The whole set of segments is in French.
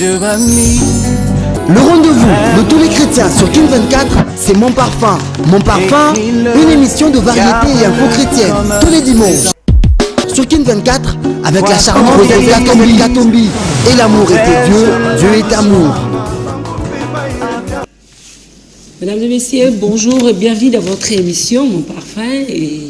Le rendez-vous de tous les chrétiens sur King 24, c'est Mon Parfum. Mon Parfum, une émission de variété et info chrétienne, tous les dimanches. Sur King 24, avec la charmante Rosette Katombi. Et l'amour était Dieu, Dieu est amour. Mesdames et messieurs, bonjour et bienvenue dans votre émission Mon Parfum. Et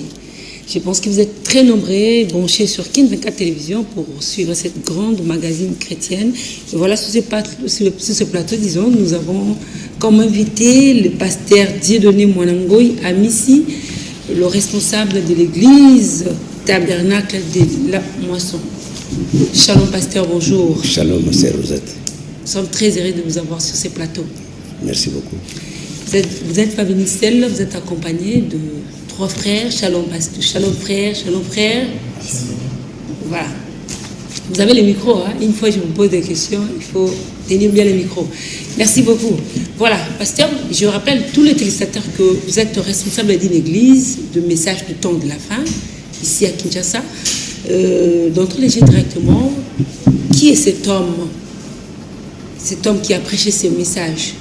je pense que vous êtes très nombreux branchés sur King 24 Télévision pour suivre cette grande magazine chrétienne. Et voilà, sur ce plateau, disons, nous avons comme invité le pasteur Dieudonné Mwanangoy à Missy, le responsable de l'église Tabernacle de la Moisson. Shalom pasteur, bonjour. Shalom, ma sœur Rosette. Nous sommes très heureux de vous avoir sur ce plateau. Merci beaucoup. Vous n'êtes pas venu seul, vous êtes accompagné de 3 frères. Shalom pasteur, shalom frère, shalom frère. Voilà. Vous avez le micro, hein? Une fois je vous pose des questions, il faut tenir bien le micro. Merci beaucoup. Voilà, pasteur, je rappelle tous les téléspectateurs que vous êtes responsable d'une église de message du temps de la fin, ici à Kinshasa. D'entrer directement, qui est cet homme qui a prêché ce message?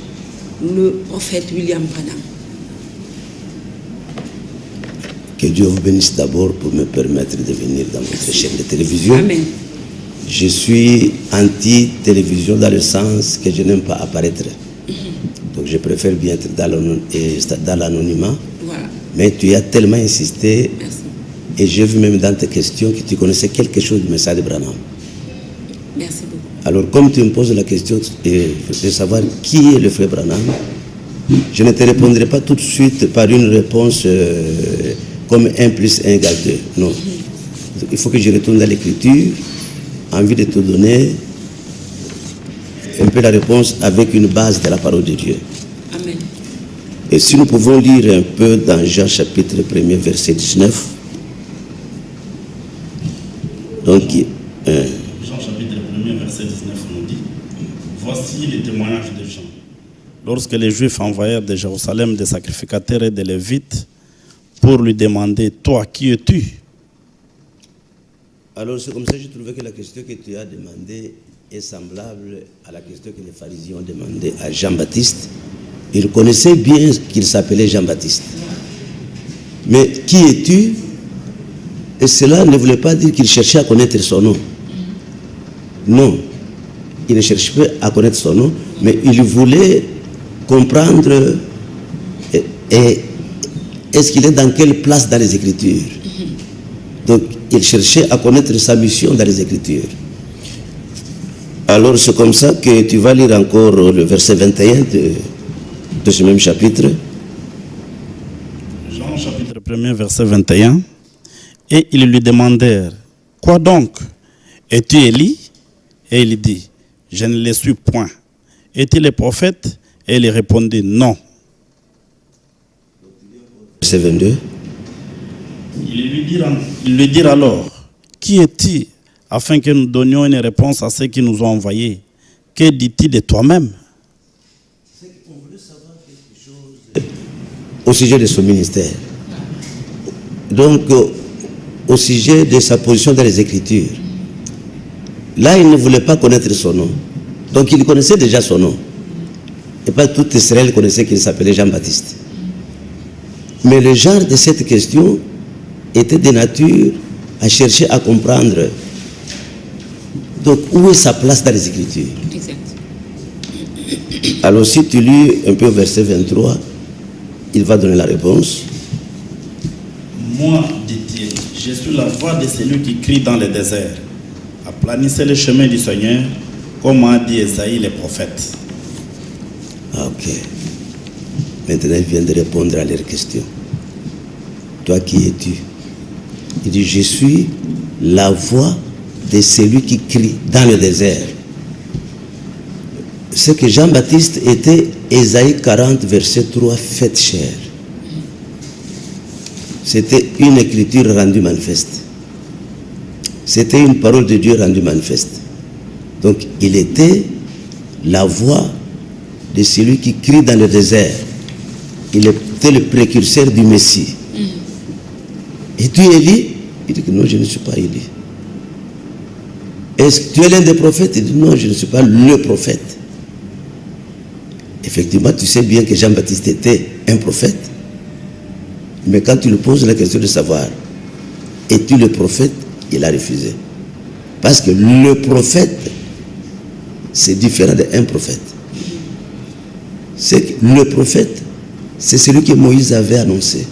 Le prophète William Branham. Que Dieu vous bénisse d'abord pour me permettre de venir dans votre chaîne de télévision. Amen. Je suis anti-télévision dans le sens que je n'aime pas apparaître. Donc je préfère bien être dans l'anonymat. Voilà. Mais tu as tellement insisté. Merci. Et j'ai vu même dans tes questions que tu connaissais quelque chose du message de Branham. Merci beaucoup. Alors, comme tu me poses la question de savoir qui est le frère Branham, je ne te répondrai pas tout de suite par une réponse comme 1 + 1 égale 2. Non. Il faut que je retourne dans l'écriture, envie de te donner un peu la réponse avec une base de la parole de Dieu. Amen. Et si nous pouvons lire un peu dans Jean chapitre 1er, verset 19. Donc, Jean chapitre 1er, verset 19 nous dit: voici les témoignages de Jean. Lorsque les Juifs envoyèrent de Jérusalem des sacrificateurs et des Lévites pour lui demander: toi, qui es-tu? alors c'est comme ça que j'ai trouvé que la question que tu as demandée est semblable à la question que les pharisiens ont demandé à Jean-Baptiste. Ils connaissaient bien qu'il s'appelait Jean-Baptiste. Mais qui es-tu? Et cela ne voulait pas dire qu'il cherchait à connaître son nom. Non, il ne cherchait pas à connaître son nom, mais il voulait comprendre est-ce qu'il est dans quelle place dans les Écritures. Donc, il cherchait à connaître sa mission dans les Écritures. Alors, c'est comme ça que tu vas lire encore le verset 21 de ce même chapitre. Jean chapitre 1er, verset 21. Et ils lui demandèrent: quoi donc? Es-tu Élie? Et il dit: je ne le suis point. Es-tu le prophète? Et il répondit: non. Verset 22. Ils lui dirent alors: qui es-tu? Afin que nous donnions une réponse à ceux qui nous ont envoyés. Que dit-il de toi-même? Au sujet de son ministère. Donc, au sujet de sa position dans les Écritures. Là, il ne voulait pas connaître son nom. Donc, il connaissait déjà son nom. Et pas tout Israël connaissait qu'il s'appelait Jean-Baptiste. Mais le genre de cette question était de nature à chercher à comprendre. Donc, où est sa place dans les Écritures? Exact. Alors, si tu lis un peu verset 23, il va donner la réponse. Moi, dit-il, je suis la voix de celui qui crie dans le désert. Aplanissez le chemin du Seigneur, comme a dit Esaïe le prophète. Ah, ok. Maintenant, il vient de répondre à leurs questions. Toi, qui es-tu? Il dit: je suis la voix de celui qui crie dans le désert. C'est que Jean-Baptiste était Ésaïe 40, verset 3, faites chair. C'était une écriture rendue manifeste. C'était une parole de Dieu rendue manifeste. Donc, il était la voix de celui qui crie dans le désert. Il était le précurseur du Messie. Et tu Élie? Il dit que non, je ne suis pas Élie. est-ce que tu es l'un des prophètes? Il dit non, je ne suis pas le prophète. Effectivement, tu sais bien que Jean-Baptiste était un prophète. Mais quand tu lui poses la question de savoir, es-tu le prophète? Il a refusé. Parce que le prophète, c'est différent d'un prophète. C'est que le prophète, c'est celui que Moïse avait annoncé.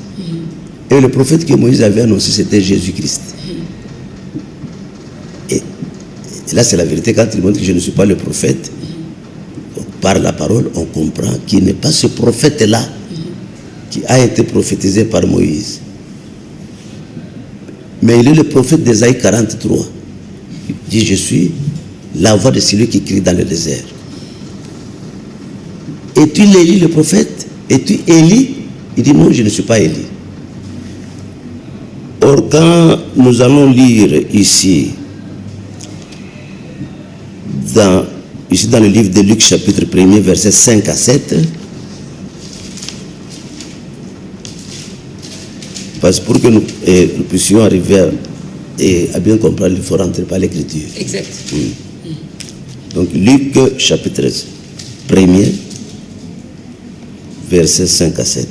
Et le prophète que Moïse avait annoncé, c'était Jésus-Christ. Et là, c'est la vérité. Quand il montre que je ne suis pas le prophète, par la parole, on comprend qu'il n'est pas ce prophète-là qui a été prophétisé par Moïse. Mais il est le prophète d'Ésaïe 43. Il dit, je suis la voix de celui qui crie dans le désert. Es-tu Élie le prophète? Es-tu Élie? Il dit, non, je ne suis pas Élie. Or, quand nous allons lire ici, dans le livre de Luc, chapitre 1er, versets 5 à 7, parce que pour que nous puissions arriver à bien comprendre, il faut rentrer par l'écriture. Exact. Donc, Luc, chapitre 1er, versets 5 à 7.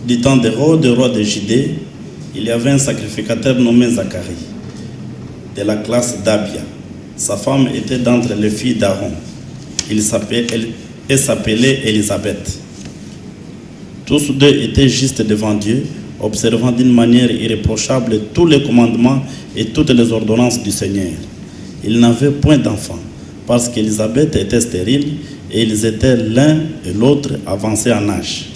Du temps d'Hérode, roi de Judée, il y avait un sacrificateur nommé Zacharie, de la classe d'Abia. Sa femme était d'entre les filles d'Aaron. Elle s'appelait Élisabeth. Tous deux étaient justes devant Dieu, observant d'une manière irréprochable tous les commandements et toutes les ordonnances du Seigneur. Ils n'avaient point d'enfants, parce qu'Élisabeth était stérile et ils étaient l'un et l'autre avancés en âge.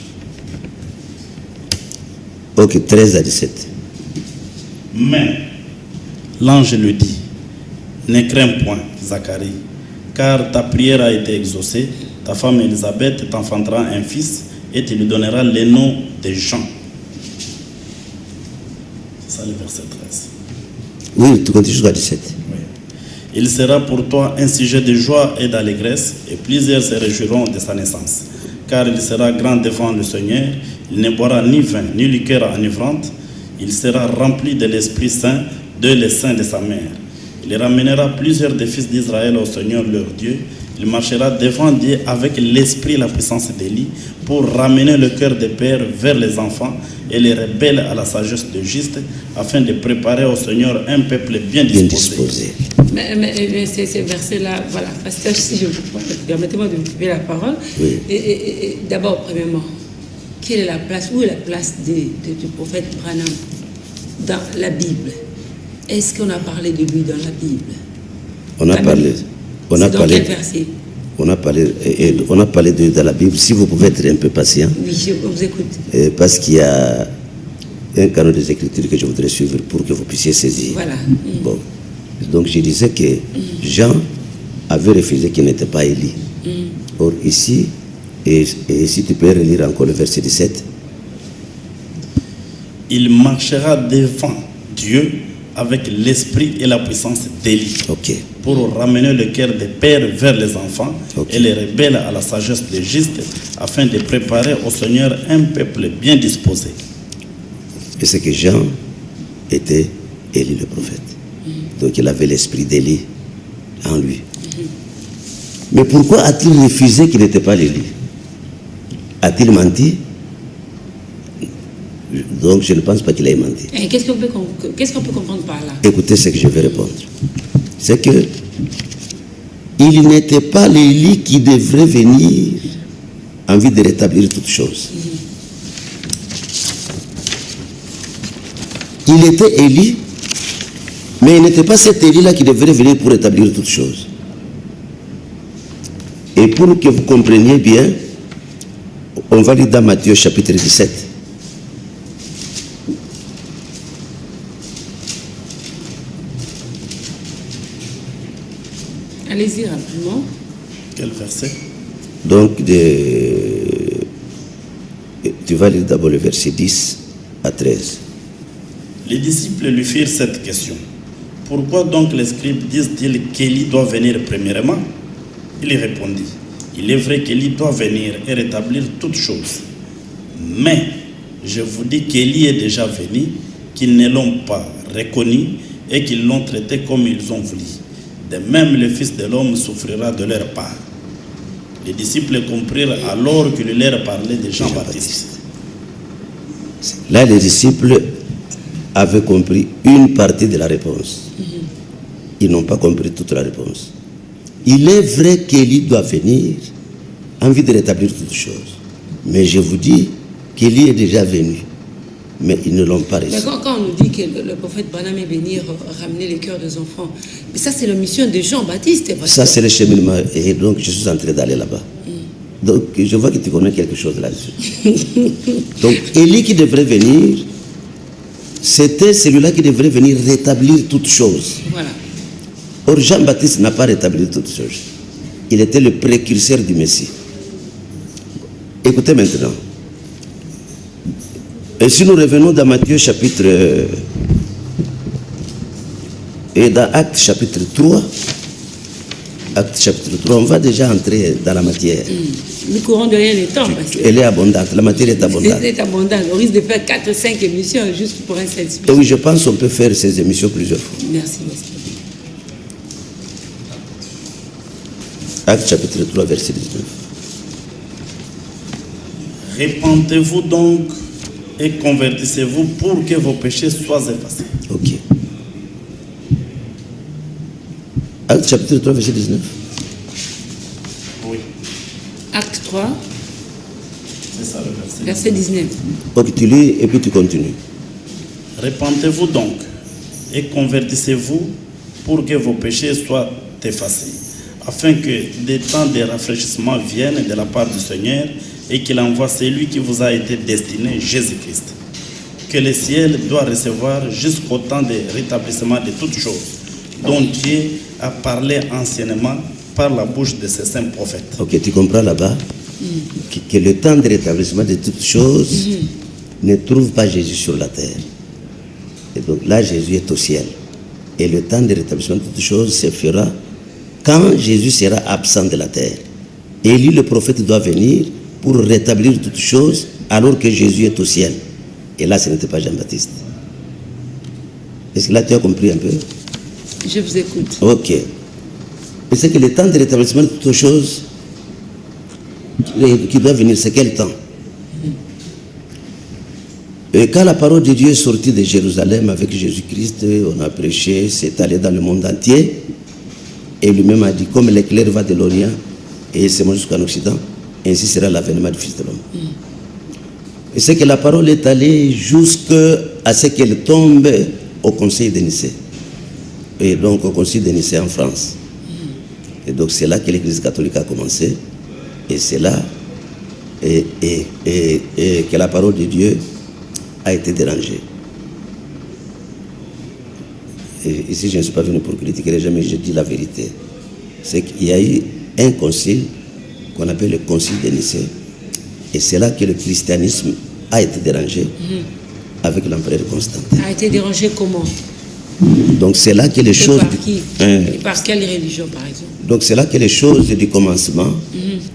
Ok, 13 à 17. Mais l'ange lui dit, ne crains point, Zacharie, car ta prière a été exaucée, ta femme Élisabeth t'enfantera un fils et tu lui donneras le nom de Jean. C'est ça le verset 13. Oui, tu continues jusqu'à 17. Oui. Il sera pour toi un sujet de joie et d'allégresse, et plusieurs se réjouiront de sa naissance. Car il sera grand devant le Seigneur, il ne boira ni vin, ni liqueur enivrante, il sera rempli de l'Esprit Saint, de le sein de sa mère. Il ramènera plusieurs des fils d'Israël au Seigneur leur Dieu. Il marchera devant Dieu avec l'esprit et la puissance d'Élie pour ramener le cœur des pères vers les enfants et les rebelles à la sagesse de juste, afin de préparer au Seigneur un peuple bien disposé. Mais ces versets-là, voilà, pasteur, si je vous permettez-moi de vous couper la parole. Oui. Et d'abord, premièrement, quelle est la place, où est la place du prophète Branham dans la Bible? Est-ce qu'on a parlé de lui dans la Bible? On a parlé. On a parlé. Quel verset? On a parlé de la Bible. Si vous pouvez être un peu patient. Oui, je vous écoute. Parce qu'il y a un canon des Écritures que je voudrais suivre pour que vous puissiez saisir. Voilà. Bon. Donc je disais que Jean avait refusé qu'il n'était pas Élie. Or ici, et si tu peux relire encore le verset 17. Il marchera devant Dieu avec l'esprit et la puissance d'Élie, pour ramener le cœur des pères vers les enfants et les rebelles à la sagesse de juste, afin de préparer au Seigneur un peuple bien disposé. Et c'est que Jean était Élie le prophète. Donc il avait l'esprit d'Élie en lui. Mais pourquoi a-t-il refusé qu'il n'était pas Élie? A-t-il menti? Donc je ne pense pas qu'il ait menti. Qu'est-ce qu'on peut comprendre par là? Écoutez ce que je vais répondre. C'est que il n'était pas l'Élie qui devrait venir en vue de rétablir toutes choses. Il était Élie, mais il n'était pas cet Élie-là qui devrait venir pour rétablir toutes choses. Et pour que vous compreniez bien, on va lire dans Matthieu chapitre 17. Allez-y rapidement. Quel verset? Donc, tu vas lire d'abord le verset 10 à 13. Les disciples lui firent cette question. Pourquoi donc les scribes disent-ils qu'Élie doit venir premièrement? Il répondit, il est vrai qu'Élie doit venir et rétablir toutes choses. Mais je vous dis qu'Élie est déjà venu, qu'ils ne l'ont pas reconnu, et qu'ils l'ont traité comme ils ont voulu. De même, le Fils de l'homme souffrira de leur part. Les disciples comprirent alors qu'il leur parlait de Jean-Baptiste. Là, les disciples avaient compris une partie de la réponse. Ils n'ont pas compris toute la réponse. Il est vrai qu'Élie doit venir en vue de rétablir toutes choses. Mais je vous dis qu'Élie est déjà venu. Mais ils ne l'ont pas reçu. Quand on nous dit que le prophète Branham est venu ramener les cœurs des enfants, mais ça c'est la mission de Jean-Baptiste. Ça c'est le cheminement. Et donc je suis en train d'aller là-bas. Donc je vois que tu connais quelque chose là-dessus. Donc Élie qui devrait venir, c'était celui-là qui devrait venir rétablir toutes choses. Voilà. Or Jean-Baptiste n'a pas rétabli toutes choses. Il était le précurseur du Messie. Écoutez maintenant. Et si nous revenons dans Matthieu chapitre et dans Actes chapitre 3, Actes chapitre 3, on va déjà entrer dans la matière. Nous courons de rien le temps. Elle est abondante, la matière est abondante. Elle est abondante. On risque de faire 4-5 émissions juste pour un seul sujet. Oui, je pense qu'on peut faire ces émissions plusieurs fois. Merci. Actes chapitre 3, verset 19. Répentez-vous donc et convertissez-vous pour que vos péchés soient effacés. Ok. Actes chapitre 3, verset 19. Oui. Acte 3, C'est ça le verset 19. Ok, tu lis et puis tu continues. Répentez-vous donc et convertissez-vous pour que vos péchés soient effacés, afin que des temps de rafraîchissement viennent de la part du Seigneur et qu'il envoie celui qui vous a été destiné, Jésus-Christ, que le ciel doit recevoir jusqu'au temps de rétablissement de toutes choses, dont Dieu a parlé anciennement par la bouche de ses saints prophètes. Ok, tu comprends là-bas que le temps de rétablissement de toutes choses ne trouve pas Jésus sur la terre. Et donc là, Jésus est au ciel. Et le temps de rétablissement de toutes choses se fera quand Jésus sera absent de la terre. Élie, le prophète, doit venir pour rétablir toutes choses alors que Jésus est au ciel. Et là, ce n'était pas Jean-Baptiste. Est-ce que là, tu as compris un peu? Je vous écoute. Ok. Et c'est que le temps de rétablissement de toutes choses qui doit venir, c'est quel temps? Et quand la parole de Dieu est sortie de Jérusalem avec Jésus-Christ, on a prêché, c'est allé dans le monde entier. Et lui-même a dit, comme l'éclair va de l'Orient et c'est jusqu'en Occident, ainsi sera l'avènement du Fils de l'homme. Et c'est que la parole est allée jusqu'à ce qu'elle tombe au Conseil de Nicée. Et donc au Conseil de Nicée en France. Et donc c'est là que l'Église catholique a commencé. Et c'est là que la parole de Dieu a été dérangée. Et ici, je ne suis pas venu pour critiquer les gens, mais je dis la vérité. C'est qu'il y a eu un concile qu'on appelle le Concile de Nicée. Et c'est là que le christianisme a été dérangé avec l'empereur Constantin. A été dérangé comment? Donc c'est là que les choses... Par qui? Et par quelle religion, par exemple? Donc c'est là que les choses du commencement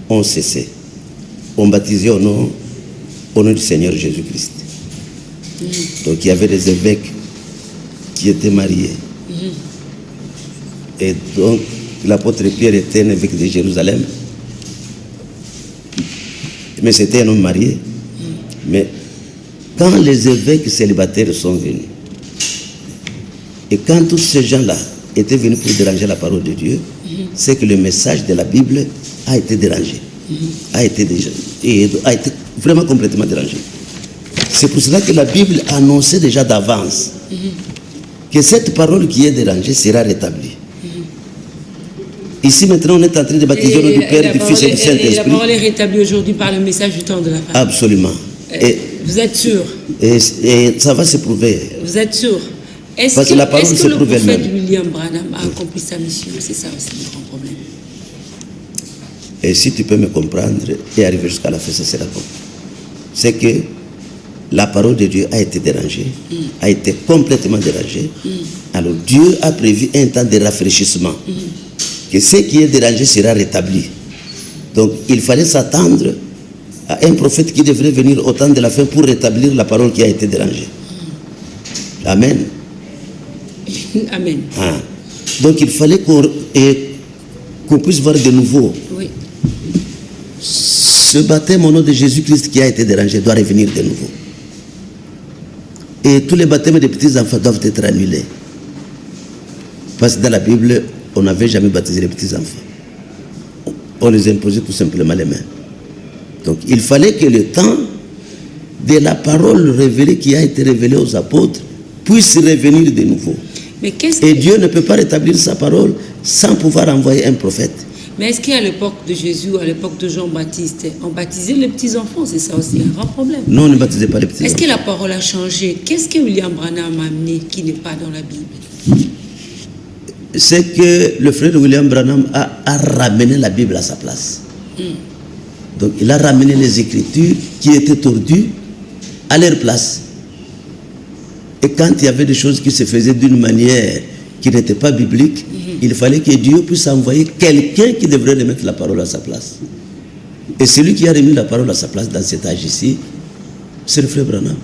ont cessé. On baptisait au nom du Seigneur Jésus-Christ. Donc il y avait des évêques qui étaient mariés. Et donc l'apôtre Pierre était un évêque de Jérusalem. Mais c'était un homme marié. Mais quand les évêques célibataires sont venus, et quand tous ces gens-là étaient venus pour déranger la parole de Dieu, c'est que le message de la Bible a été dérangé. A été vraiment complètement dérangé. C'est pour cela que la Bible annonçait déjà d'avance que cette parole qui est dérangée sera rétablie. Ici maintenant on est en train de baptiser au nom du Père, du Fils et du Saint-Esprit. La parole est rétablie aujourd'hui par le message du temps de la fin. Absolument. Vous êtes sûr? Et ça va se prouver. Vous êtes sûr? Parce que la parole se prouve le prophète elle-même. William Branham a accompli sa mission? C'est ça aussi le grand problème. Et si tu peux me comprendre et arriver jusqu'à la fin, ça sera bon. C'est que la parole de Dieu a été dérangée, a été complètement dérangée. Alors Dieu a prévu un temps de rafraîchissement. Que ce qui est dérangé sera rétabli. Donc il fallait s'attendre à un prophète qui devrait venir au temps de la fin pour rétablir la parole qui a été dérangée. Amen. Amen. Hein. Donc il fallait qu'on puisse voir de nouveau. Oui. Ce baptême au nom de Jésus-Christ qui a été dérangé doit revenir de nouveau. Et tous les baptêmes des petits-enfants doivent être annulés. Parce que dans la Bible, on n'avait jamais baptisé les petits-enfants. On les imposait tout simplement les mains. Donc il fallait que le temps de la parole révélée qui a été révélée aux apôtres puisse revenir de nouveau. Mais et Dieu ne peut pas rétablir sa parole sans pouvoir envoyer un prophète. Mais est-ce qu'à l'époque de Jésus, à l'époque de Jean-Baptiste, on baptisait les petits-enfants? C'est ça aussi un grand problème. Non, on ne baptisait pas les petits-enfants. Est-ce que la parole a changé? Qu'est-ce que William Branham a amené qui n'est pas dans la Bible? C'est que le frère William Branham a ramené la Bible à sa place. Donc il a ramené les Écritures qui étaient tordues à leur place. Et quand il y avait des choses qui se faisaient d'une manière qui n'était pas biblique, il fallait que Dieu puisse envoyer quelqu'un qui devrait remettre la parole à sa place. Et celui qui a remis la parole à sa place dans cet âge ici, c'est le frère Branham.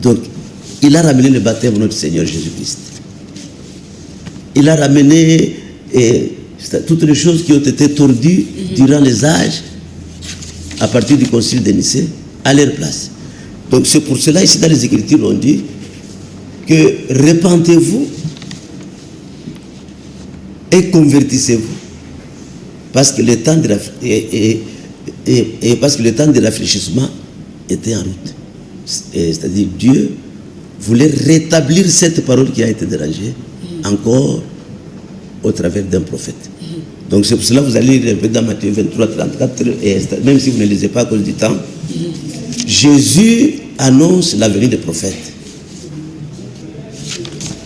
Donc, il a ramené le baptême de notre Seigneur Jésus-Christ. Il a ramené toutes les choses qui ont été tordues durant les âges, à partir du concile de Nicée, à leur place. Donc c'est pour cela, ici dans les Écritures, on dit que repentez-vous et convertissez-vous. Parce que le temps de parce que le temps de rafraîchissement était en route. C'est-à-dire Dieu voulait rétablir cette parole qui a été dérangée encore au travers d'un prophète. Donc c'est pour cela que vous allez lire dans Matthieu 23, 34, et même si vous ne lisez pas à cause du temps, Jésus annonce la venue des prophètes.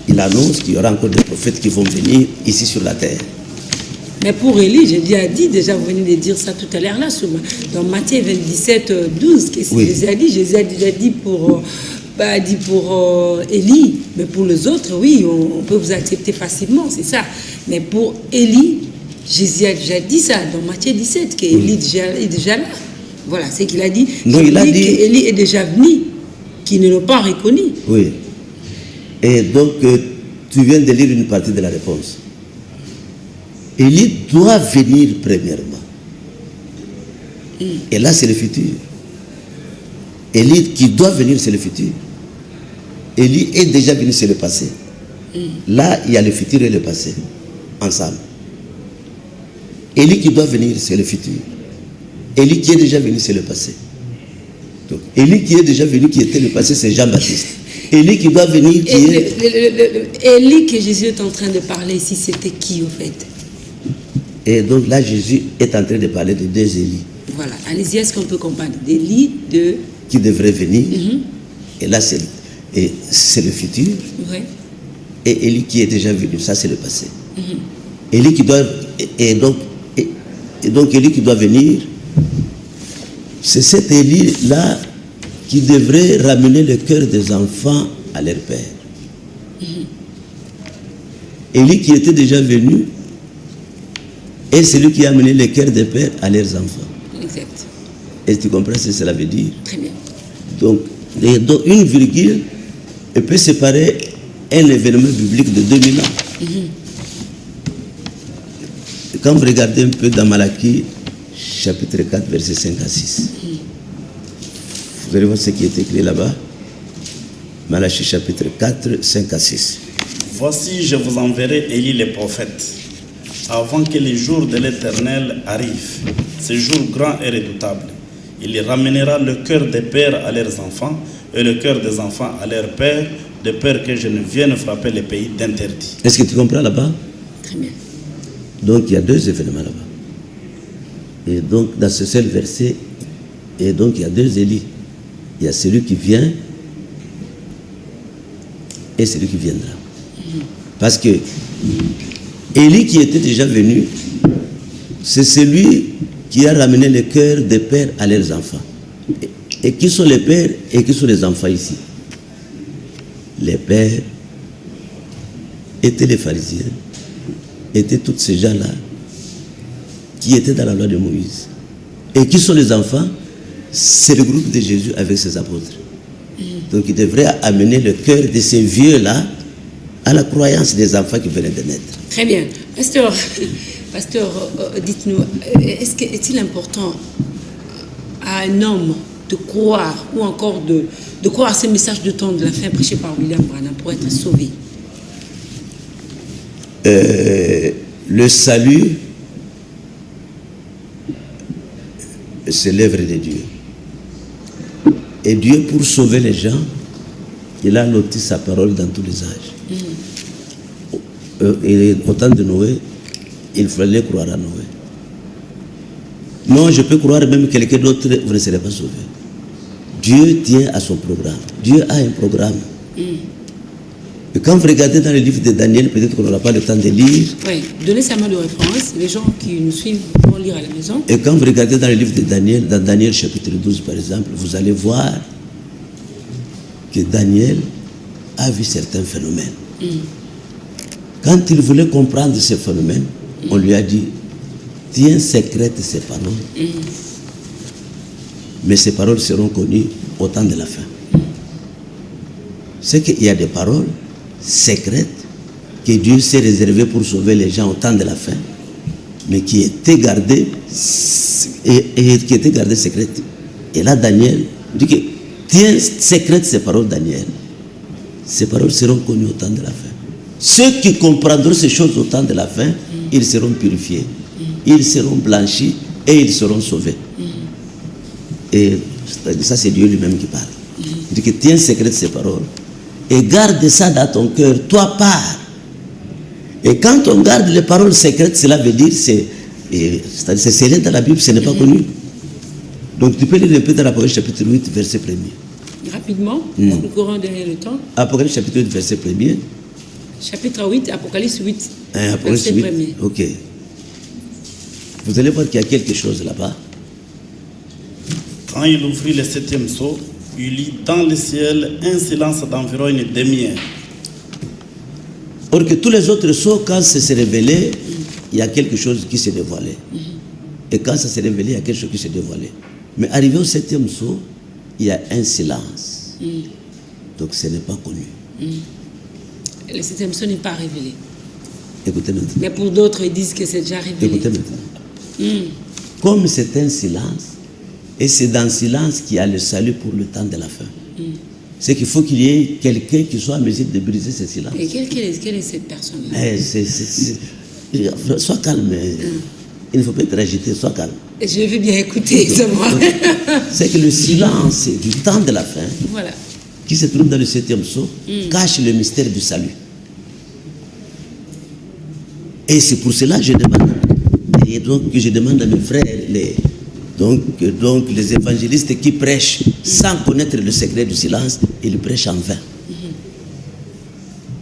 Il annonce qu'il y aura encore des prophètes qui vont venir ici sur la terre. Mais pour Élie, Jésus a dit, déjà vous venez de dire ça tout à l'heure là, dans Matthieu 27, 12, qu'est-ce que Jésus a dit? Jésus a déjà dit pour Élie, mais pour les autres, oui, on peut vous accepter facilement, c'est ça. Mais pour Élie, Jésus a déjà dit ça dans Matthieu 17, qu'Élie est déjà là. Voilà, c'est qu'il a dit. Non, il a dit qu'Élie est déjà venu, qu'il ne l'a pas reconnu. Oui. Et donc, tu viens de lire une partie de la réponse. Élie doit venir premièrement. Et là, c'est le futur. Élie qui doit venir, c'est le futur. Élie est déjà venu, c'est le passé. Là, il y a le futur et le passé, ensemble. Élie qui doit venir, c'est le futur. Élie qui est déjà venu, c'est le passé. Donc, Élie qui est déjà venu, qui était le passé, c'est Jean-Baptiste. Élie qui doit venir, qui est... Élie que Jésus est en train de parler ici, c'était qui, au fait? Et donc là, Jésus est en train de parler de deux Élie. Voilà, allez-y, est-ce qu'on peut comprendre? D'élie, de... Qui devrait venir. Et là, c'est le futur. Oui. Et Élie qui est déjà venu, ça c'est le passé. Élie qui doit... Et donc Élie qui doit venir, c'est cet Élie-là qui devrait ramener le cœur des enfants à leur père. Élie qui était déjà venu est celui qui a amené le cœur des pères à leurs enfants. Exact. Et tu comprends ce que cela veut dire? Très bien. Donc une virgule peut séparer un événement biblique de 2000 ans. Quand vous regardez un peu dans Malachie, chapitre 4, versets 5 à 6, vous allez voir ce qui est écrit là-bas. Malachie, chapitre 4, 5 à 6. Voici, je vous enverrai Élie le prophète, avant que les jours de l'Éternel arrivent, ce jour grand et redoutable. Il ramènera le cœur des pères à leurs enfants et le cœur des enfants à leurs pères, de peur que je ne vienne frapper les pays d'interdit. Est-ce que tu comprends là-bas? Très bien. Donc il y a deux événements là-bas. Et donc dans ce seul verset, et donc il y a deux Élie. Il y a celui qui vient et celui qui viendra. Parce que Élie qui était déjà venu, c'est celui qui a ramené le cœur des pères à leurs enfants. Et qui sont les pères et qui sont les enfants ici? Les pères étaient les pharisiens, étaient tous ces gens-là qui étaient dans la loi de Moïse. Et qui sont les enfants? C'est le groupe de Jésus avec ses apôtres. Donc il devrait amener le cœur de ces vieux-là à la croyance des enfants qui venaient de naître. Très bien. Pasteur, dites-nous, est-il important à un homme de croire, ou encore de croire à ce message de temps de la fin prêché par William Branham pour être sauvé? Le salut, c'est l'œuvre de Dieu. Et Dieu, pour sauver les gens, il a loti sa parole dans tous les âges. Et au temps de Noé, il fallait croire à Noé. Non, je peux croire même quelqu'un d'autre, vous ne serez pas sauvé. Dieu tient à son programme. Dieu a un programme. Et quand vous regardez dans le livre de Daniel, peut-être qu'on n'aura pas le temps de lire. Oui, donnez sa main de référence. Les gens qui nous suivent vont lire à la maison. Et quand vous regardez dans le livre de Daniel, dans Daniel chapitre 12 par exemple, vous allez voir que Daniel a vu certains phénomènes. Quand il voulait comprendre ces phénomènes, on lui a dit, tiens secrète ces paroles. Mais ces paroles seront connues au temps de la fin. C'est qu'il y a des paroles secrètes que Dieu s'est réservées pour sauver les gens au temps de la fin, mais qui étaient gardées secrètes. Et là, Daniel dit que tiens secrète ces paroles, Daniel. Ces paroles seront connues au temps de la fin. Ceux qui comprendront ces choses au temps de la fin, ils seront purifiés, ils seront blanchis et ils seront sauvés. Et ça, c'est Dieu lui-même qui parle. Il dit que tiens secrète ces paroles et garde ça dans ton cœur, toi part. Et quand on garde les paroles secrètes, cela veut dire c'est scellé dans la Bible, ce n'est pas connu. Donc tu peux lire un peu dans l'Apocalypse chapitre 8, verset 1er. Rapidement, nous courons derrière le temps. Apocalypse chapitre 8, verset 1er. Chapitre 8, Apocalypse 8, Apocalypse verset 8, 1er. ok. Vous allez voir qu'il y a quelque chose là-bas. Quand il ouvrit le 7e sceau, il lit dans le ciel un silence d'environ une demi-heure. Or que tous les autres sceaux, quand ça s'est révélé, il y a quelque chose qui s'est dévoilé. Et quand ça s'est révélé, il y a quelque chose qui s'est dévoilé. Mais arrivé au 7e sceau, il y a un silence. Donc ce n'est pas connu. Le 7e sceau n'est pas révélé. Écoutez maintenant. Mais pour d'autres, ils disent que c'est déjà révélé. Écoutez maintenant. Comme c'est un silence, et c'est dans le silence qu'il y a le salut pour le temps de la fin. C'est qu'il faut qu'il y ait quelqu'un qui soit en mesure de briser ce silence. Et quelle est cette personne-là? Sois calme. Il ne faut pas être agité, sois calme. Je veux bien écouter, c'est moi. C'est que le silence du temps de la fin, Voilà. qui se trouve dans le 7e sceau, cache le mystère du salut. Et c'est pour cela que je demande, et donc que je demande à mes frères, donc les évangélistes qui prêchent sans connaître le secret du silence, ils prêchent en vain.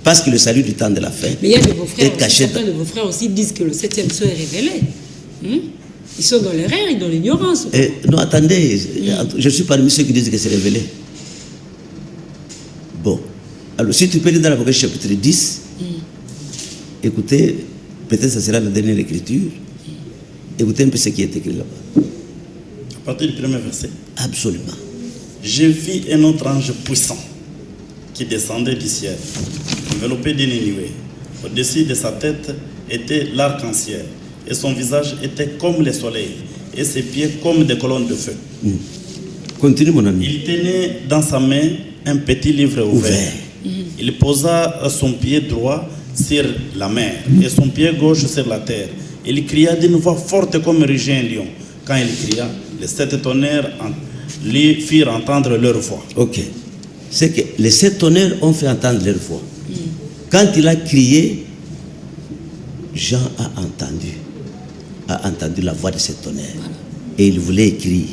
Parce que le salut du temps de la fin Mais il y a de vos frères, est caché. certains de vos frères aussi disent que le 7e sceau est révélé. Ils sont dans l'erreur et dans l'ignorance. Non, attendez, je suis parmi ceux qui disent que c'est révélé. Bon, alors si tu peux lire dans l'Apocalypse chapitre 10, écoutez, peut-être que ce sera la dernière écriture, écoutez un peu ce qui est écrit là-bas. À partir du premier verset. Absolument. J'ai vu un autre ange puissant qui descendait du ciel, enveloppé d'une nuée. Au-dessus de sa tête était l'arc-en-ciel, et son visage était comme le soleil, et ses pieds comme des colonnes de feu. Continue, mon ami. Il tenait dans sa main un petit livre ouvert. Il posa son pied droit sur la mer et son pied gauche sur la terre. Il cria d'une voix forte comme rugit un lion. Quand il cria, les 7 tonnerres lui firent entendre leur voix. Ok. C'est que les 7 tonnerres ont fait entendre leur voix. Quand il a crié, Jean a entendu la voix de 7 tonnerres. Et il voulait écrire.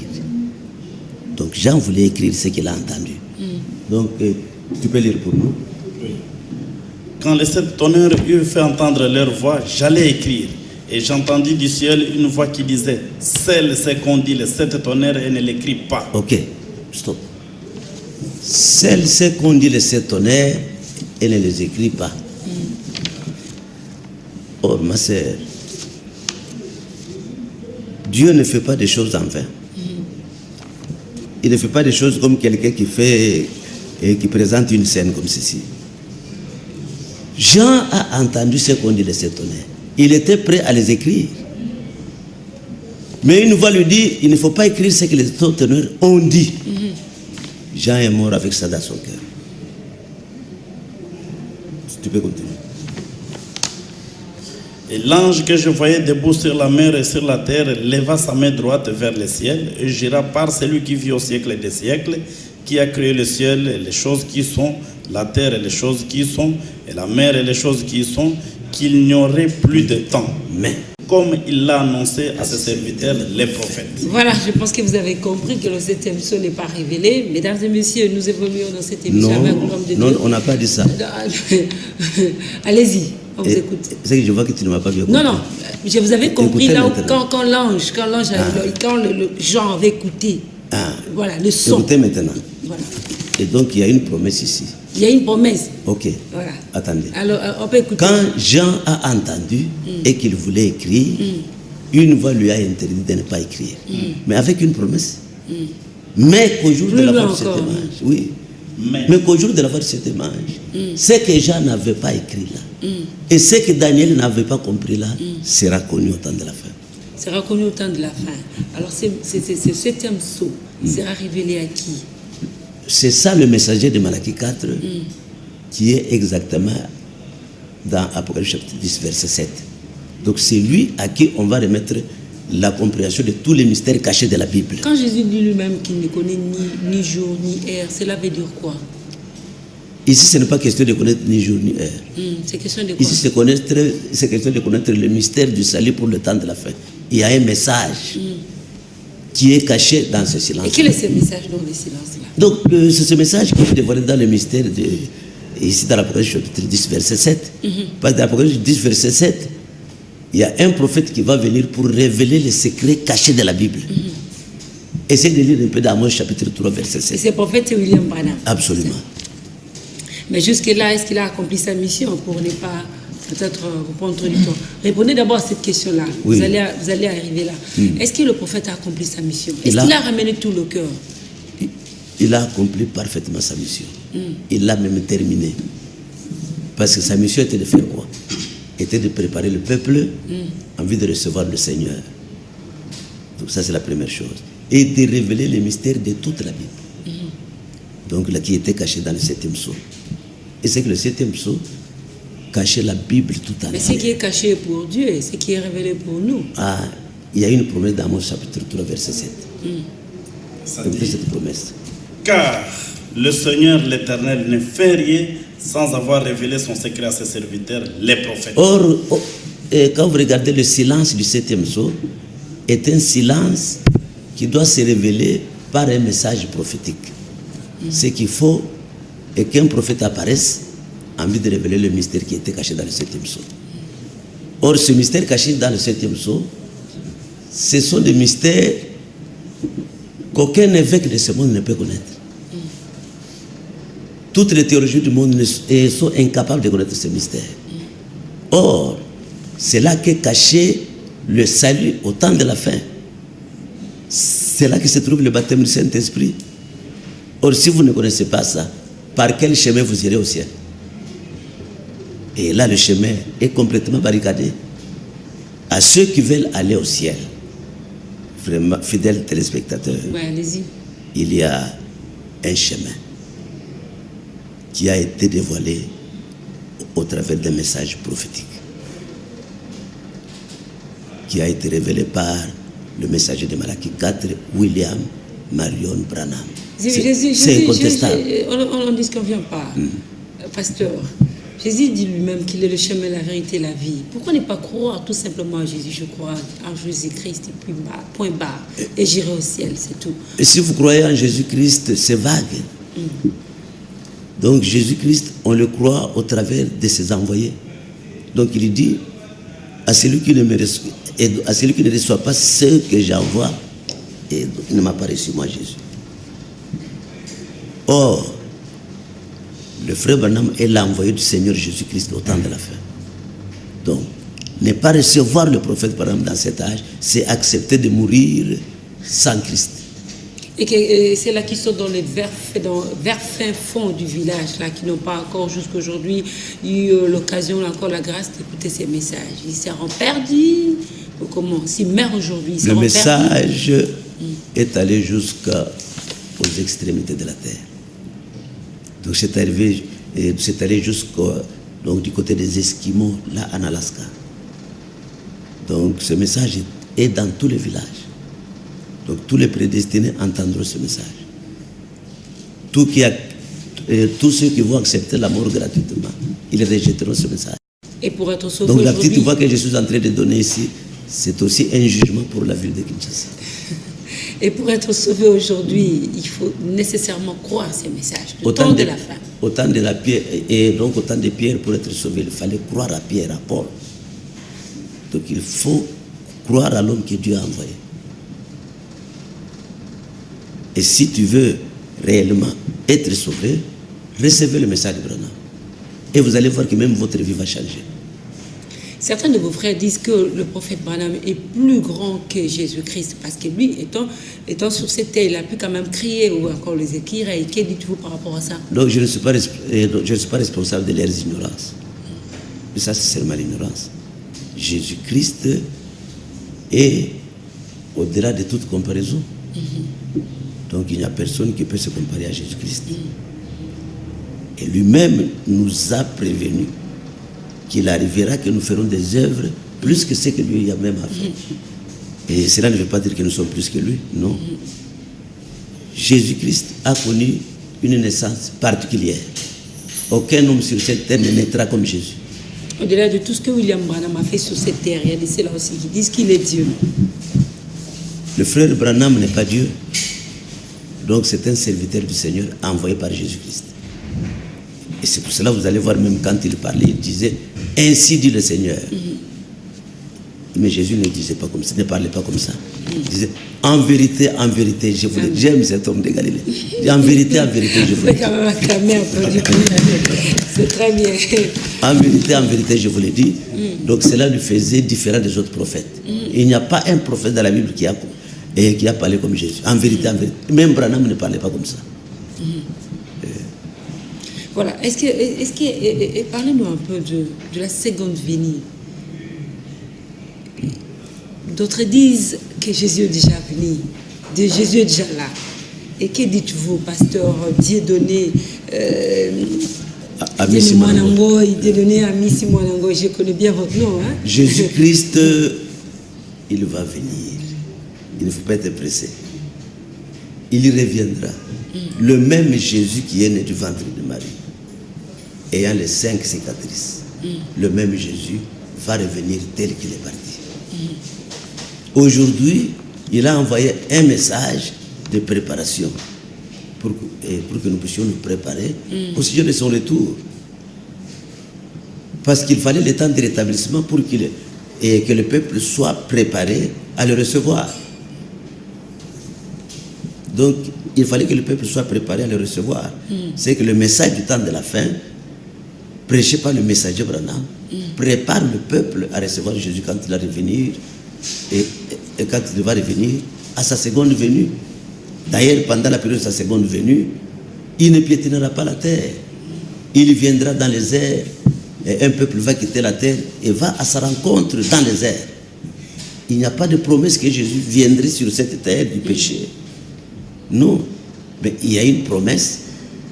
Donc Jean voulait écrire ce qu'il a entendu. Donc, tu peux lire pour nous. Oui. Quand les 7 tonnerres eurent fait entendre leur voix, j'allais écrire. Et j'entendis du ciel une voix qui disait, scelle ce qu'ont dit les 7 tonnerres et ne l'écris pas. Ok, stop. Scelle ce qu'ont dit les 7 tonnerres et ne les écris pas. Oh, ma sœur, Dieu ne fait pas des choses en vain. Il ne fait pas des choses comme quelqu'un qui fait et qui présente une scène comme ceci. Jean a entendu ce qu'on dit de ces tonnerres. Il était prêt à les écrire. Mais une voix lui dit, il ne faut pas écrire ce que les tonnerres ont dit. Jean est mort avec ça dans son cœur. Tu peux continuer. Et l'ange que je voyais debout sur la mer et sur la terre leva sa main droite vers le ciel et jura par celui qui vit au siècle des siècles, qui a créé le ciel et les choses qui sont, la terre et les choses qui sont, et la mer et les choses qui sont, qu'il n'y aurait plus de temps. Mais, comme il l'a annoncé à ses serviteurs, les prophètes. Voilà, je pense que vous avez compris que le 7e sceau n'est pas révélé. Mesdames et messieurs, nous évoluons dans cette émission avec l'homme de Dieu. Non, on n'a pas dit ça. Allez-y, on vous écoute. C'est que je vois que tu ne m'as pas bien compris. Non, je vous avais compris là, quand l'ange, quand le Jean avait écouté, voilà, le son. Écoutez maintenant. Voilà. Et donc, il y a une promesse ici. Il y a une promesse. Ok. Voilà. Attendez. Alors, on peut écouter. Quand Jean a entendu et qu'il voulait écrire, une voix lui a interdit de ne pas écrire. Mais avec une promesse. Mais qu'au jour de la fin de cet image, oui. Mais qu'au jour de la fin de cet image, ce que Jean n'avait pas écrit là, et ce que Daniel n'avait pas compris là, sera connu au temps de la fin. Sera connu au temps de la fin. Alors, ce 7e sceau sera révélé à qui? C'est ça le messager de Malachie 4 qui est exactement dans Apocalypse chapitre 10, verset 7. Donc c'est lui à qui on va remettre la compréhension de tous les mystères cachés de la Bible. Quand Jésus dit lui-même qu'il ne connaît ni jour ni heure, cela veut dire quoi? Ici, ce n'est pas question de connaître ni jour ni heure. C'est question de quoi? Ici, c'est question de connaître le mystère du salut pour le temps de la fin. Il y a un message qui est caché dans ce silence. Et quel est ce message dans le silence-là? Donc, c'est ce message qui est dévoilé dans le mystère, ici dans l'Apocalypse chapitre 10, verset 7. Parce que dans l'Apocalypse 10, verset 7, il y a un prophète qui va venir pour révéler les secrets cachés de la Bible. Essayez de lire un peu d'Amos chapitre 3, verset 7. Et ce prophète, c'est William Branham. Absolument. Mais jusque-là, est-ce qu'il a accompli sa mission pour ne pas peut-être reprendre trop du temps? Répondez d'abord à cette question-là. Oui. Vous allez arriver là. Est-ce que le prophète a accompli sa mission? Est-ce qu'il a ramené tout le cœur? Il a accompli parfaitement sa mission. Il l'a même terminé. Parce que sa mission était de faire quoi? Était de préparer le peuple en vue de recevoir le Seigneur. Donc ça, c'est la première chose. Et de révéler les mystères de toute la Bible. Donc là, qui était caché dans le 7e sceau. Et c'est que le 7e sceau cachait la Bible tout entière. Mais ce qui est caché pour Dieu, ce qui est révélé pour nous. Ah, il y a une promesse dans mon chapitre 3, verset 7. Écoutez cette promesse. Car le Seigneur l'Éternel ne fait rien sans avoir révélé son secret à ses serviteurs, les prophètes. Or, quand vous regardez le silence du 7e sceau, est un silence qui doit se révéler par un message prophétique. Ce qu'il faut est qu'un prophète apparaisse en vue de révéler le mystère qui était caché dans le 7e sceau. Or, ce mystère caché dans le 7e sceau, ce sont des mystères qu'aucun évêque de ce monde ne peut connaître. Toutes les théologies du monde sont incapables de connaître ce mystère. Or, c'est là qu'est caché le salut au temps de la fin. C'est là que se trouve le baptême du Saint-Esprit. Or, si vous ne connaissez pas ça, par quel chemin vous irez au ciel? Et là, le chemin est complètement barricadé. À ceux qui veulent aller au ciel, vraiment, fidèles téléspectateurs, allez-y. Il y a un chemin qui a été dévoilé au travers d'un message prophétique, qui a été révélé par le messager de Malachie 4, William Marion Branham. C'est incontestable. On ne disconvient pas, pasteur. Jésus dit lui-même qu'il est le chemin, la vérité et la vie. Pourquoi ne pas croire tout simplement à Jésus? Je crois en Jésus-Christ et puis point barre. Et j'irai au ciel, c'est tout. Et si vous croyez en Jésus-Christ, c'est vague. Donc Jésus-Christ, on le croit au travers de ses envoyés. Donc il dit à celui qui ne reçoit pas ce que j'envoie, et il ne m'a pas reçu moi Jésus. Or, le frère Branham est l'envoyé du Seigneur Jésus-Christ au temps de la fin. Donc, ne pas recevoir le prophète Branham dans cet âge, c'est accepter de mourir sans Christ. Et c'est là qu'ils sont dans les vers fin fond du village, là, qui n'ont pas encore jusqu'à aujourd'hui eu l'occasion, encore la grâce d'écouter ces messages. Ils seront perdus, ou comment? S'ils meurent aujourd'hui, ils seront perdus. Le message est allé jusqu'aux extrémités de la terre. Donc c'est allé du côté des Esquimaux, là en Alaska. Donc ce message est dans tous les villages. Donc tous les prédestinés entendront ce message. Tous ceux qui vont accepter la mort gratuitement, ils rejetteront ce message. Et pour être sauvé donc la aujourd'hui, petite voix que je suis en train de donner ici, c'est aussi un jugement pour la ville de Kinshasa. Et pour être sauvé aujourd'hui, il faut nécessairement croire ces messages. Le temps de la fin. Au temps de la pierre, et donc au temps de Pierre, pour être sauvé, il fallait croire à Pierre, à Paul. Donc il faut croire à l'homme que Dieu a envoyé. Et si tu veux réellement être sauvé, recevez le message de Branham. Et vous allez voir que même votre vie va changer. Certains de vos frères disent que le prophète Branham est plus grand que Jésus-Christ, parce que lui, étant sur cette terre, il a pu quand même crier ou encore les écrire. Et que dites-vous par rapport à ça? Donc je ne suis pas responsable de leurs ignorances. Mais ça, c'est seulement l'ignorance. Jésus-Christ est au-delà de toute comparaison. Donc il n'y a personne qui peut se comparer à Jésus-Christ. Et lui-même nous a prévenu qu'il arrivera que nous ferons des œuvres plus que ce que lui a même à faire. Et cela ne veut pas dire que nous sommes plus que lui, non. Jésus-Christ a connu une naissance particulière. Aucun homme sur cette terre ne naîtra comme Jésus. Au-delà de tout ce que William Branham a fait sur cette terre, il y a des ceux-là aussi qui disent qu'il est Dieu. Le frère Branham n'est pas Dieu. Donc c'est un serviteur du Seigneur envoyé par Jésus-Christ. Et c'est pour cela que vous allez voir, même quand il parlait, il disait « Ainsi dit le Seigneur ». Mais Jésus ne disait pas comme ça, ne parlait pas comme ça. Il disait « En vérité, je vous le dis ». J'aime cet homme de Galilée. En vérité, je vous le dis. C'est quand même acclamé un peu du coup. C'est très bien. En vérité, je vous le dis. Donc cela lui faisait différent des autres prophètes. Il n'y a pas un prophète dans la Bible qui a parlé comme Jésus. En vérité. Même Branham ne parlait pas comme ça. Voilà. Parlez-nous un peu de la seconde venue. D'autres disent que Jésus est déjà venu, Jésus est déjà là. Et que dites-vous, pasteur Dieudonné Mwanango, Dieudonné Amissi Mwanango, je connais bien votre nom. Hein? Jésus-Christ, il va venir. Il ne faut pas être pressé. Il y reviendra. Le même Jésus qui est né du ventre de Marie, ayant les 5 cicatrices, le même Jésus va revenir tel qu'il est parti. Aujourd'hui, il a envoyé un message de préparation pour que nous puissions nous préparer au sujet de son retour. Parce qu'il fallait le temps de rétablissement pour que le peuple soit préparé à le recevoir. Donc, il fallait que le peuple soit préparé à le recevoir. C'est que le message du temps de la fin, prêché par le messager Branham, prépare le peuple à recevoir Jésus quand il va revenir et quand il va revenir à sa seconde venue. D'ailleurs, pendant la période de sa seconde venue, il ne piétinera pas la terre. Il viendra dans les airs et un peuple va quitter la terre et va à sa rencontre dans les airs. Il n'y a pas de promesse que Jésus viendrait sur cette terre du péché. Non, mais il y a une promesse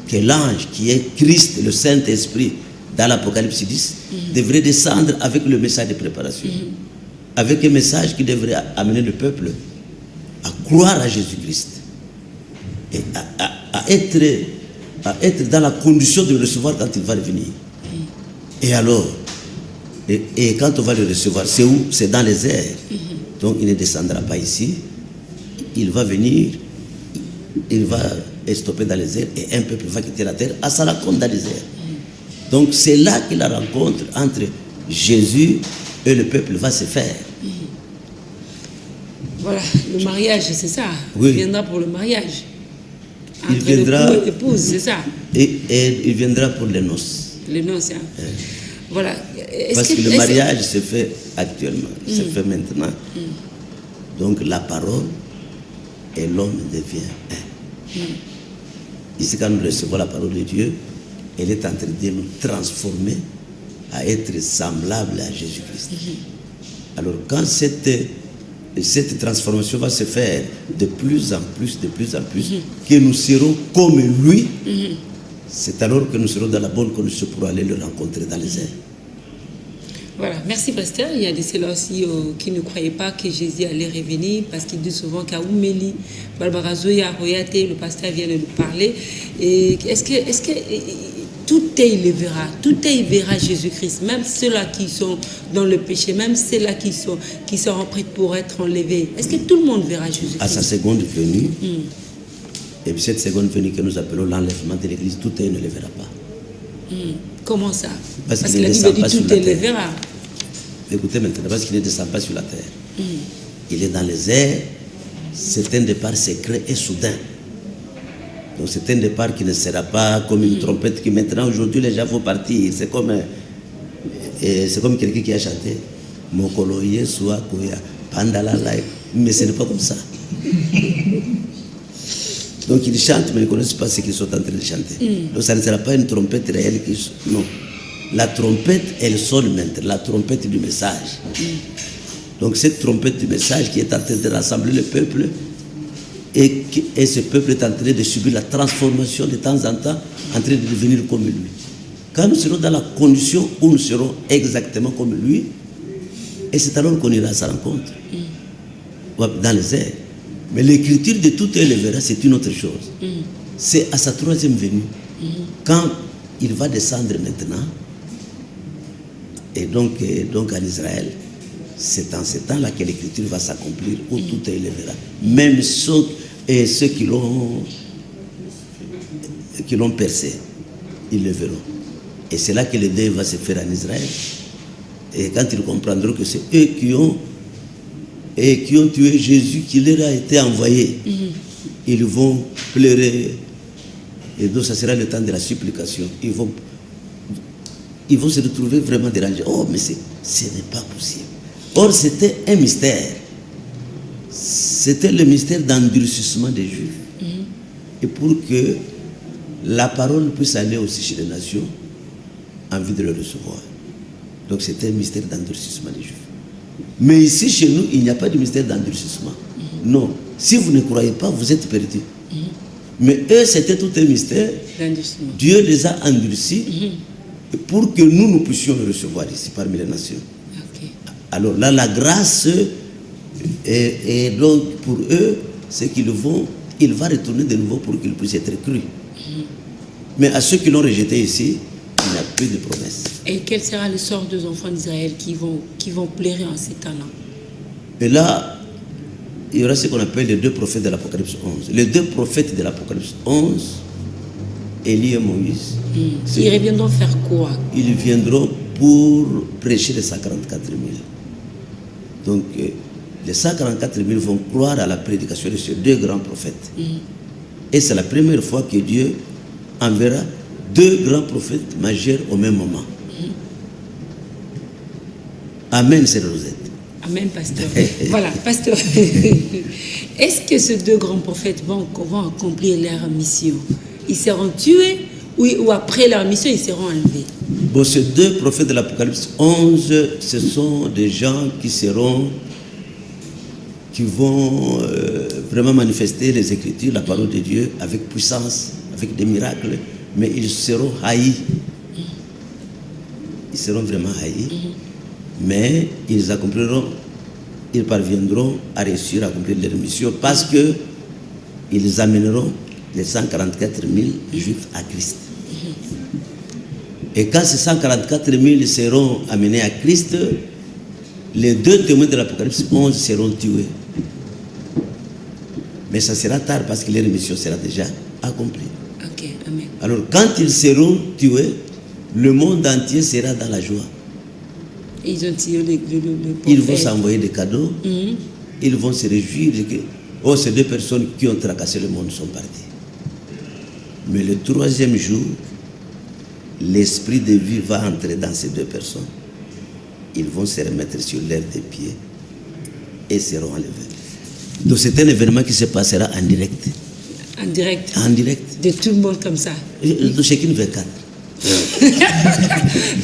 que l'ange qui est Christ, le Saint-Esprit, dans l'Apocalypse 10, devrait descendre avec le message de préparation. Avec un message qui devrait amener le peuple à croire à Jésus-Christ et à être dans la condition de le recevoir quand il va revenir. Et alors, et quand on va le recevoir, c'est où? C'est dans les airs. Donc il ne descendra pas ici. Il va venir, il va stopper dans les airs et un peuple va quitter la terre à sa rencontre dans les airs. Donc c'est là que la rencontre entre Jésus et le peuple va se faire. Voilà, le mariage, c'est ça. Oui. Il viendra pour le mariage. Il viendra, l'époux et l'épouse, c'est ça. Et il viendra pour les noces. Les noces, hein. Voilà. Parce que le mariage se fait actuellement, se fait maintenant. Donc la parole et l'homme devient un. Ici, quand nous recevons la parole de Dieu, elle est en train de nous transformer à être semblables à Jésus-Christ. Alors, quand cette transformation va se faire de plus en plus, que nous serons comme lui, c'est alors que nous serons dans la bonne condition pour aller le rencontrer dans les airs. Voilà, merci pasteur. Il y a des ceux-là aussi qui ne croyaient pas que Jésus allait revenir parce qu'il dit souvent qu'à Oumeli, Barbarazoya, Royate, le pasteur vient de nous parler. Et est-ce que tout il le verra, il verra Jésus-Christ, même ceux-là qui sont dans le péché, même ceux-là qui seront prêts pour être enlevés. Est-ce que tout le monde verra Jésus-Christ? À sa seconde venue, et puis cette seconde venue que nous appelons l'enlèvement de l'Église, tout ne le verra pas. Comment ça? Parce que la Bible dit tout le verra. Écoutez maintenant, parce qu'il ne descend pas sur la terre. Il est dans les airs, c'est un départ secret et soudain. Donc c'est un départ qui ne sera pas comme une trompette qui maintenant, aujourd'hui, les gens vont partir. C'est comme quelqu'un qui a chanté Mokolo Yesua Koya Pandalala. Mais ce n'est pas comme ça. Donc ils chantent, mais ils ne connaissent pas ce qu'ils sont en train de chanter. Donc ça ne sera pas une trompette réelle. Non. La trompette, elle sonne maintenant. La trompette du message. Donc cette trompette du message qui est en train de rassembler le peuple, et ce peuple est en train de subir la transformation de temps en temps, en train de devenir comme lui. Quand nous serons dans la condition où nous serons exactement comme lui, et c'est alors qu'on ira à sa rencontre, dans les airs. Mais l'écriture de tout le verra, c'est une autre chose. C'est à sa troisième venue, quand il va descendre maintenant, et donc en Israël, c'est en ce temps-là que l'écriture va s'accomplir, où tout le verra. Même ceux qui l'ont percé, ils le verront. Et c'est là que le deuil va se faire en Israël. Et quand ils comprendront que c'est eux qui ont tué Jésus, qui leur a été envoyé, ils vont pleurer. Et donc ça sera le temps de la supplication. Ils vont se retrouver vraiment dérangés. Oh, mais ce n'est pas possible. Or, c'était un mystère. C'était le mystère d'endurcissement des Juifs. Et pour que la parole puisse aller aussi chez les nations, envie de le recevoir. Donc, c'était un mystère d'endurcissement des Juifs. Mais ici, chez nous, il n'y a pas de mystère d'endurcissement. Non. Si vous ne croyez pas, vous êtes perdus. Mais eux, c'était tout un mystère. Dieu les a endurcis pour que nous puissions le recevoir ici, parmi les nations. Alors là, la grâce est donc pour eux, c'est qu'il va retourner de nouveau pour qu'ils puissent être crus. Mais à ceux qui l'ont rejeté ici, il n'y a plus de promesse. Et quel sera le sort des enfants d'Israël qui vont pleurer en ces temps-là? Et là, il y aura ce qu'on appelle les deux prophètes de l'Apocalypse 11. Les deux prophètes de l'Apocalypse 11, Élie et Moïse. Ils reviendront faire quoi? Ils viendront pour prêcher les 144 000. Donc, les 144 000 vont croire à la prédication de ces deux grands prophètes. Et c'est la première fois que Dieu enverra deux grands prophètes majeurs au même moment. Amen, c'est Rosette. Amen, pasteur. Voilà, pasteur. Est-ce que ces deux grands prophètes vont accomplir leur mission? Ils seront tués ou après leur mission, ils seront enlevés? Bon, ces deux prophètes de l'Apocalypse 11, ce sont des gens qui vont vraiment manifester les Écritures, la parole de Dieu, avec puissance, avec des miracles, mais ils seront haïs. Ils seront vraiment haïs, mais ils parviendront à réussir à accomplir leur mission parce qu'ils amèneront les 144 000 Juifs à Christ. Et quand ces 144 000 seront amenés à Christ, les deux témoins de l'Apocalypse 11 seront tués. Mais ça sera tard parce que leur mission sera déjà accomplie. Ok, amen. Alors quand ils seront tués, le monde entier sera dans la joie. Ils ont tiré le ils vont s'envoyer des cadeaux. Ils vont se réjouir que ces deux personnes qui ont tracassé le monde sont parties. Mais le troisième jour, l'esprit de vie va entrer dans ces deux personnes. Ils vont se remettre sur l'air des pieds et seront enlevés. Donc c'est un événement qui se passera en direct. En direct. En direct. De tout le monde comme ça. De chacune 24.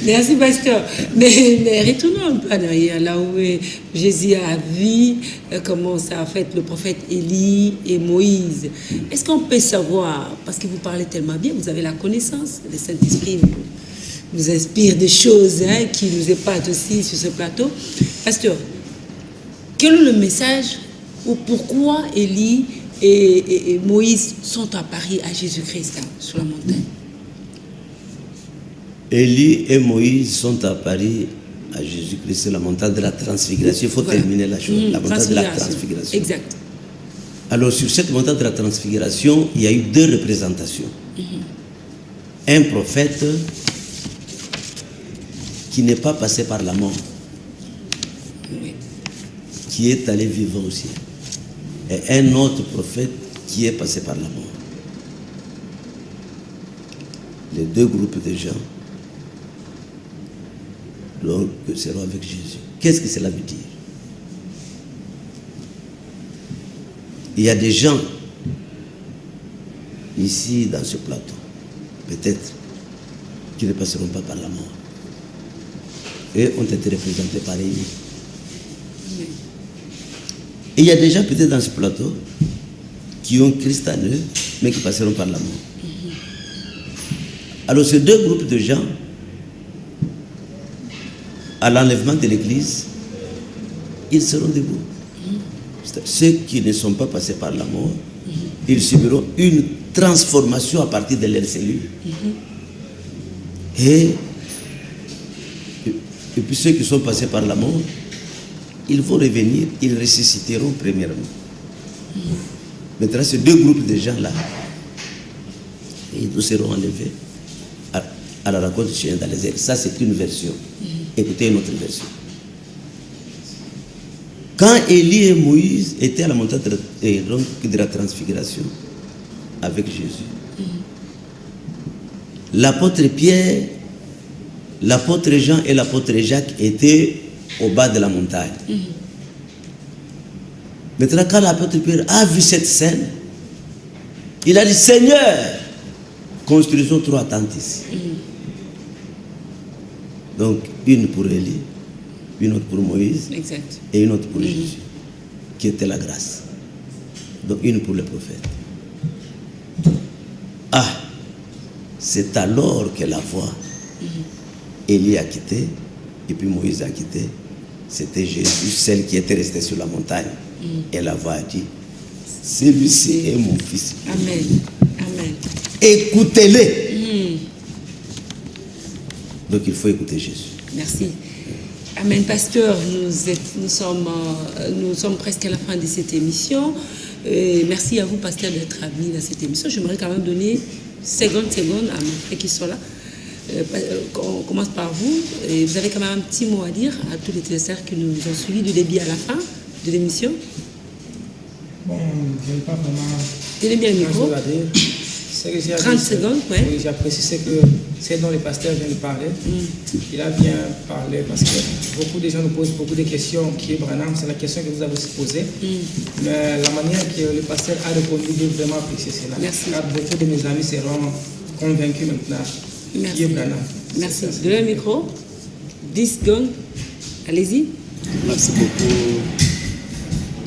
Merci, pasteur. Mais retournons un peu en arrière, là où Jésus a vu comment ça a fait le prophète Élie et Moïse. Est-ce qu'on peut savoir, parce que vous parlez tellement bien, vous avez la connaissance, le Saint-Esprit nous inspire des choses qui nous épatent aussi sur ce plateau. Pasteur, quel est le message ou pourquoi Élie et Moïse sont apparus à Jésus-Christ sur la montagne? Élie et Moïse sont apparus à Jésus-Christ sur la montagne de la transfiguration. Il faut terminer la chose. La montagne de la transfiguration. Exact. Alors sur cette montagne de la transfiguration, il y a eu deux représentations. Un prophète qui n'est pas passé par la mort, qui est allé vivre au ciel. Et un autre prophète qui est passé par la mort. Les deux groupes de gens donc seront avec Jésus. Qu'est-ce que cela veut dire? Il y a des gens ici dans ce plateau, peut-être, qui ne passeront pas par la mort. Et ont été représentés par Élie. Et il y a des gens peut-être dans ce plateau qui ont Christ en eux, mais qui passeront par la mort. Alors ces deux groupes de gens, à l'enlèvement de l'Église, ils seront debout. Ceux qui ne sont pas passés par la mort, ils subiront une transformation à partir de leurs cellules. Et puis ceux qui sont passés par la mort, ils vont revenir, ils ressusciteront premièrement. Maintenant, ces deux groupes de gens-là, ils seront enlevés à la rencontre du Seigneur dans les airs. Ça, c'est une version. Écoutez une autre version. Quand Élie et Moïse étaient à la montagne de la transfiguration avec Jésus, l'apôtre Pierre, l'apôtre Jean et l'apôtre Jacques étaient au bas de la montagne. Maintenant, quand l'apôtre Pierre a vu cette scène, il a dit: Seigneur, construisons 3 tentes ici. Donc, une pour Élie, une autre pour Moïse, exact, et une autre pour Jésus, qui était la grâce. Donc, une pour le prophète. Ah, c'est alors que la voix, Élie a quitté, et puis Moïse a quitté. C'était Jésus, celle qui était restée sur la montagne. Et la voix a dit: celui-ci est mon fils. Amen. Amen. Écoutez-le. Donc il faut écouter Jésus. Merci. Amen, pasteur. Nous sommes presque à la fin de cette émission. Merci à vous, pasteur, d'être venu dans cette émission. J'aimerais quand même donner 50 secondes à mes frères qui sont là. On commence par vous. Et vous avez quand même un petit mot à dire à tous les téléspectateurs qui nous ont suivis du début à la fin de l'émission. Bon, je n'ai pas vraiment... Tenez bien le micro. 30 secondes, oui. J'apprécie ce dont le pasteur vient de parler. Il a bien parlé parce que beaucoup de gens nous posent beaucoup de questions. Qui est Branham? C'est la question que vous avez posée. Mais la manière que le pasteur a répondu, j'ai vraiment apprécié cela. Merci. Car beaucoup de mes amis seront convaincus maintenant. Merci. Qui est Branham? Merci. Donnez le micro. 10 secondes. Allez-y. Merci beaucoup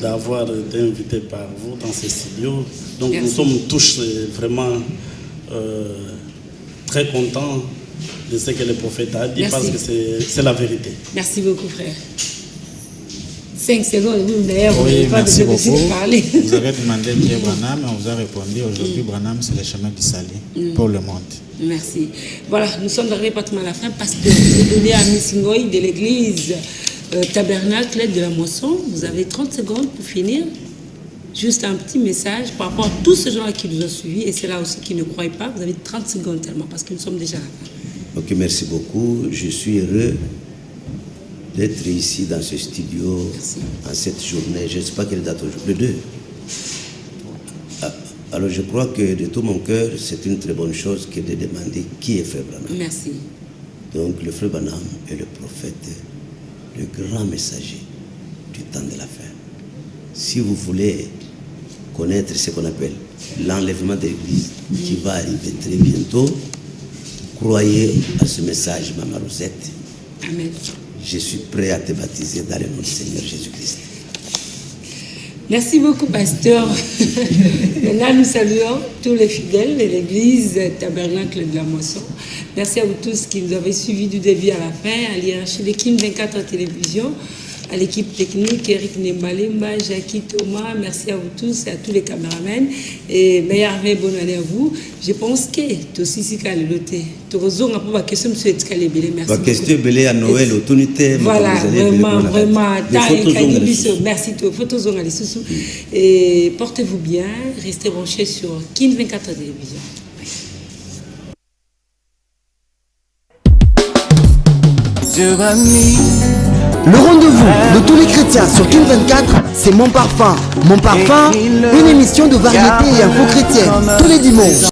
d'avoir été invité par vous dans ces studios. Donc Merci. Nous sommes tous vraiment très contents de ce que le prophète a dit. Merci. Parce que c'est la vérité. Merci beaucoup, frère. 5 secondes, vous d'ailleurs, vous Oui, n'avez pas merci de beaucoup. parler. Vous avez demandé qui est Branham, on vous a répondu. Aujourd'hui, Branham, c'est le chemin du salut pour le monde. Merci. Voilà, nous sommes arrivés pratiquement à la fin parce que vous donnez à Miss Ngoï de l'église Tabernacle de la Moisson. Vous avez 30 secondes pour finir. Juste un petit message par rapport à tous ces gens qui nous ont suivis et c'est là aussi qui ne croient pas. Vous avez 30 secondes tellement parce que nous sommes déjà à la fin. Ok, merci beaucoup. Je suis heureux d'être ici dans ce studio en cette journée. Je ne sais pas quelle date aujourd'hui. Le 2. Alors je crois que de tout mon cœur, c'est une très bonne chose que de demander qui est Frère Branham. Merci. Donc le Frère Branham est le prophète, le grand messager du temps de la fin. si vous voulez connaître ce qu'on appelle l'enlèvement de l'Église qui va arriver très bientôt, croyez à ce message, Maman Rosette. Amen. Je suis prêt à te baptiser dans le nom du Seigneur Jésus-Christ. Merci beaucoup, pasteur. Maintenant, nous saluons tous les fidèles de l'église Tabernacle de la Moisson. Merci à vous tous qui nous avez suivis du début à la fin, à l'hierarchie de Kin 24 télévision, à l'équipe technique, Eric Nembalemba, Jackie Thomas. Merci à vous tous et à tous les caméramans. Et meilleure bonne année à vous. Je pense que tu aussi si calé loté. Tu ressens un peu ma question, monsieur Etkale Belé. Merci. Ma question belé à Noël, automité. Voilà, vraiment. Merci tout. Photos on a les sous. Et portez-vous bien. Restez branchés sur Kin 24 télévision. Le rendez-vous de tous les chrétiens sur Kin 24, c'est Mon Parfum. Mon Parfum, une émission de variété et info chrétienne tous les dimanches.